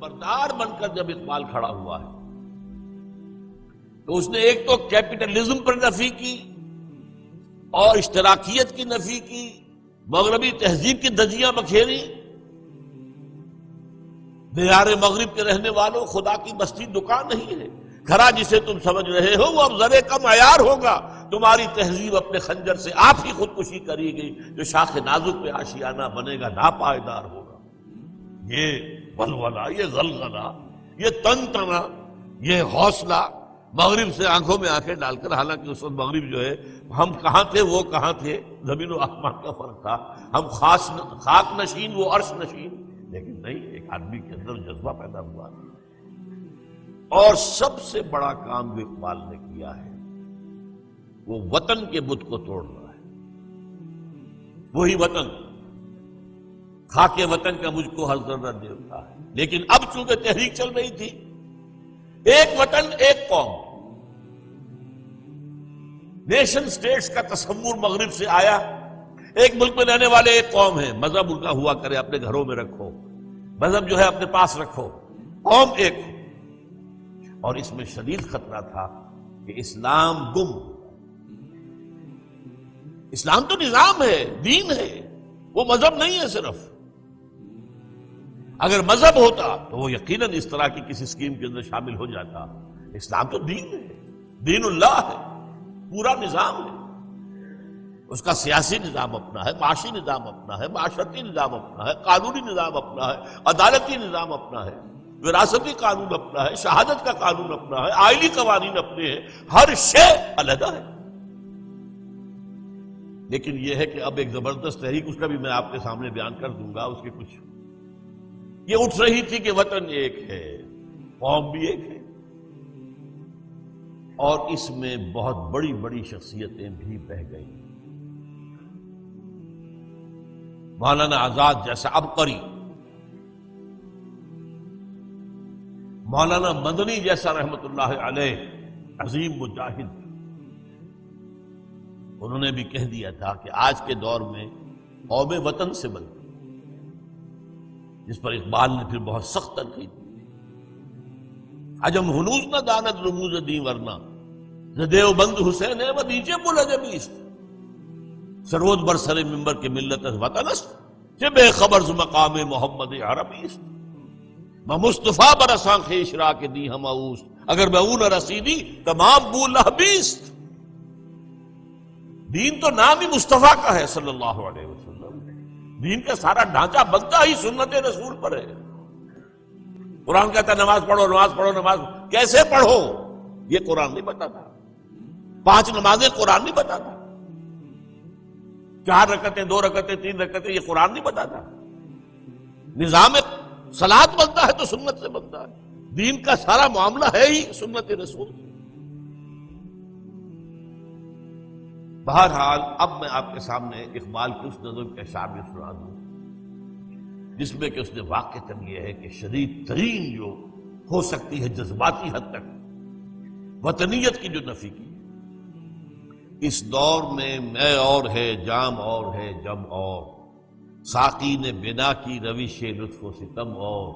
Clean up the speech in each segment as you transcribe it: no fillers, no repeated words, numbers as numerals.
بردار بن کر جب اقبال کھڑا ہوا ہے تو اس نے ایک تو کیپٹلزم پر نفی کی اور اشتراکیت کی نفی کی، مغربی تہذیب کی دھجیاں بکھیری۔ دیار مغرب کے رہنے والوں، خدا کی بستی دکان نہیں ہے، گھرا جسے تم سمجھ رہے ہو وہ اب ذرے کا معیار ہوگا، تمہاری تہذیب اپنے خنجر سے آپ ہی خودکشی کرے گی، جو شاخ نازک پہ آشیانہ بنے گا ناپائیدار ہوگا۔ یہ ولولہ، یہ غلغلہ، یہ تنتنا، یہ حوصلہ مغرب سے آنکھوں میں آنکھیں ڈال کر، حالانکہ اس وقت مغرب جو ہے ہم کہاں تھے وہ کہاں تھے، زمین و آسمان کا فرق تھا، ہم خاک نشین وہ عرش نشین، لیکن نہیں، ایک آدمی کے اندر جذبہ پیدا ہوا۔ اور سب سے بڑا کام جو اقبال نے کیا ہے وہ وطن کے بت کو توڑنا ہے۔ وہی وطن، خاک وطن کا مجھ کو ہر ذرہ دیتا ہے، لیکن اب چونکہ تحریک چل رہی تھی، ایک وطن ایک قوم، نیشن سٹیٹس کا تصور مغرب سے آیا، ایک ملک میں رہنے والے ایک قوم ہے، مذہب ان کا ہوا کرے اپنے گھروں میں رکھو، مذہب جو ہے اپنے پاس رکھو، قوم ایک ہو۔ اور اس میں شدید خطرہ تھا کہ اسلام گم، اسلام تو نظام ہے، دین ہے، وہ مذہب نہیں ہے صرف۔ اگر مذہب ہوتا تو وہ یقیناً اس طرح کی کسی اسکیم کے اندر شامل ہو جاتا، اسلام تو دین ہے، دین اللہ ہے، پورا نظام ہے، اس کا سیاسی نظام اپنا ہے، معاشی نظام اپنا ہے، معاشرتی نظام اپنا ہے، قانونی نظام اپنا ہے، عدالتی نظام اپنا ہے، وراثتی قانون اپنا ہے، شہادت کا قانون اپنا ہے، آئلی قوانین اپنے ہیں، ہر شے علیحدہ ہے۔ لیکن یہ ہے کہ اب ایک زبردست تحریک، اس کا بھی میں آپ کے سامنے بیان کر دوں گا، اس کے کچھ یہ اٹھ رہی تھی کہ وطن ایک ہے، قوم بھی ایک ہے، اور اس میں بہت بڑی بڑی شخصیتیں بھی بہہ گئیں۔ مولانا آزاد جیسا عبقری، مولانا مدنی جیسا رحمت اللہ علیہ عظیم مجاہد، انہوں نے بھی کہہ دیا تھا کہ آج کے دور میں قوم وطن سے بنتی، جس پر اقبال نے پھر بہت سخت تنقید کی۔ عجم ہنوز نہ دانت رموز دی ورنہ دیو بند حسین ہے وہ نیچے بولا جبیست سرود بر سر ممبر کے ملت از وطن است کہ بے خبر ز مقام محمد عربی است میں مصطفیٰ برساں خیشرا کے دی ہم اوست اگر میں اون رسیدی تمام بو لہبیست۔ دین تو نام ہی مصطفیٰ کا ہے صلی اللہ علیہ وسلم، دین کا سارا ڈھانچہ بنتا ہی سنت رسول پر ہے۔ قرآن کہتا ہے نماز پڑھو نماز پڑھو نماز، کیسے پڑھو یہ قرآن نہیں بتاتا، 5 نمازیں قرآن نہیں بتاتا، 4 رکعتیں 2 رکعتیں 3 رکعتیں یہ قرآن نہیں بتاتا۔ نظام صلاۃ بنتا ہے تو سنت سے بنتا ہے، دین کا سارا معاملہ ہے ہی سنت رسول۔ بہرحال اب میں آپ کے سامنے اقبال کی اس نظم کے اشعار میں سنا دوں جس میں کہ اس نے واقعتاً یہ ہے کہ شدید ترین جو ہو سکتی ہے جذباتی حد تک وطنیت کی جو نفی کی۔ اس دور میں اور ہے جام اور ہے جم اور ساقی نے بنا کی روش لطف و ستم اور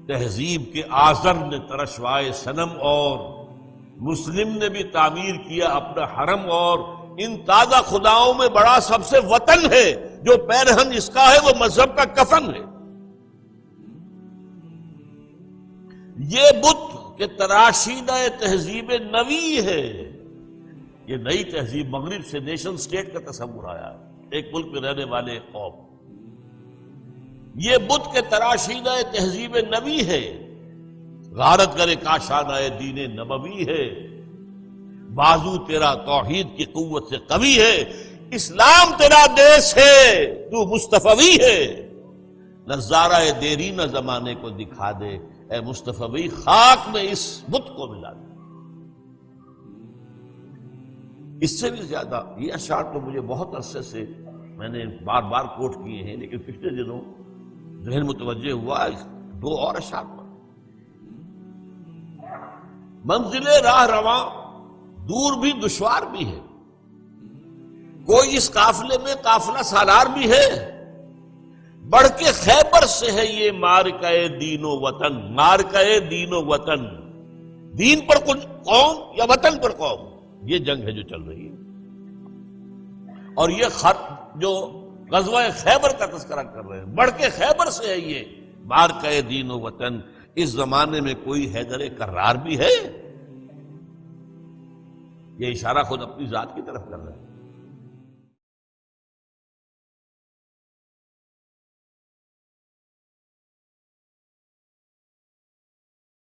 تہذیب کے آزر نے ترشوائے صنم اور مسلم نے بھی تعمیر کیا اپنا حرم اور ان تازہ خداؤں میں بڑا سب سے وطن ہے جو پیرہن اس کا ہے وہ مذہب کا کفن ہے۔ یہ بت کہ تراشیدہ تہذیب نوی ہے، یہ نئی تہذیب مغرب سے نیشن سٹیٹ کا تصور آیا ہے، ایک ملک میں رہنے والے قوم، یہ بت کے تراشیدہ تہذیب نوی ہے، غارت کرے کاشانہ دین نبوی ہے، بازو تیرا توحید کی قوت سے قوی ہے، اسلام تیرا دیس ہے تو مصطفی ہے، نظارہ دیرینہ زمانے کو دکھا دے اے مصطفی خاک میں اس بت کو ملا دے۔ اس سے بھی زیادہ یہ اشعار تو مجھے بہت عرصے سے میں نے بار بار کوٹ کیے ہیں، لیکن پچھلے دنوں ذہن متوجہ ہوا 2 اور اشعار پر۔ منزل راہ رواں دور بھی دشوار بھی ہے، کوئی اس قافلے میں قافلہ سالار بھی ہے، بڑھ کے خیبر سے ہے یہ مارکہ دین و وطن، مارکہ دین و وطن، دین پر قوم یا وطن پر قوم، یہ جنگ ہے جو چل رہی ہے۔ اور یہ جو غزوہ خیبر کا تذکرہ کر رہے ہیں، بڑھ کے خیبر سے ہے یہ مارکہ دین و وطن۔ اس زمانے میں کوئی حیدر کرار بھی ہے؟ یہ اشارہ خود اپنی ذات کی طرف کر رہے ہیں۔